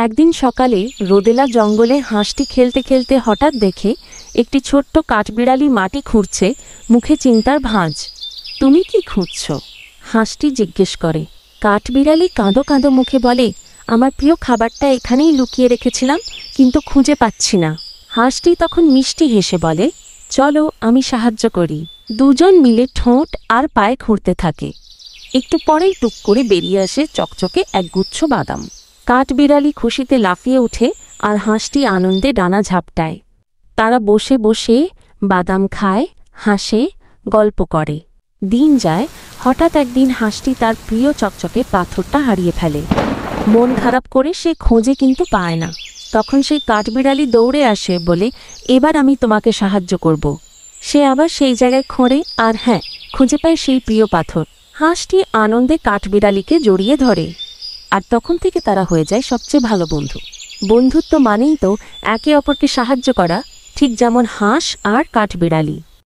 একদিন সকালে রোদেলা জঙ্গলে হাঁসটি খেলতে খেলতে হঠাৎ দেখে একটি ছোট্ট কাঠবিড়ালি মাটি খুঁড়ছে, মুখে চিন্তার ভাঁজ। তুমি কি খুঁজছ? হাঁসটি জিজ্ঞেস করে। কাঠবিড়ালি কাঁদো কাঁদো মুখে বলে, আমার প্রিয় খাবারটা এখানেই লুকিয়ে রেখেছিলাম, কিন্তু খুঁজে পাচ্ছি না। হাঁসটি তখন মিষ্টি হেসে বলে, চলো আমি সাহায্য করি। দুজন মিলে ঠোঁট আর পায়ে খুঁড়তে থাকে। একটু পরেই টুক করে বেরিয়ে আসে চকচকে এক গুচ্ছ বাদাম। কাঠবিড়ালি খুশিতে লাফিয়ে ওঠে আর হাঁসটি আনন্দে ডানা ঝাপটায়। তারা বসে বসে বাদাম খায়, হাসে, গল্প করে। দিন যায়। হঠাৎ একদিন হাঁসটি তার প্রিয় চকচকে পাথরটা হারিয়ে ফেলে। মন খারাপ করে সে খোঁজে, কিন্তু পায় না। তখন সেই কাঠবিড়ালি দৌড়ে আসে, বলে, এবার আমি তোমাকে সাহায্য করব। সে আবার সেই জায়গায় খোঁড়ে আর হ্যাঁ, খুঁজে পায় সেই প্রিয় পাথর। হাঁসটি আনন্দে কাঠবিড়ালিকে জড়িয়ে ধরে, আর তখন থেকে তারা হয়ে যায় সবচেয়ে ভালো বন্ধু। বন্ধুত্ব মানেই তো একে অপরকে সাহায্য করা, ঠিক যেমন হাঁস আর কাঠবিড়ালি।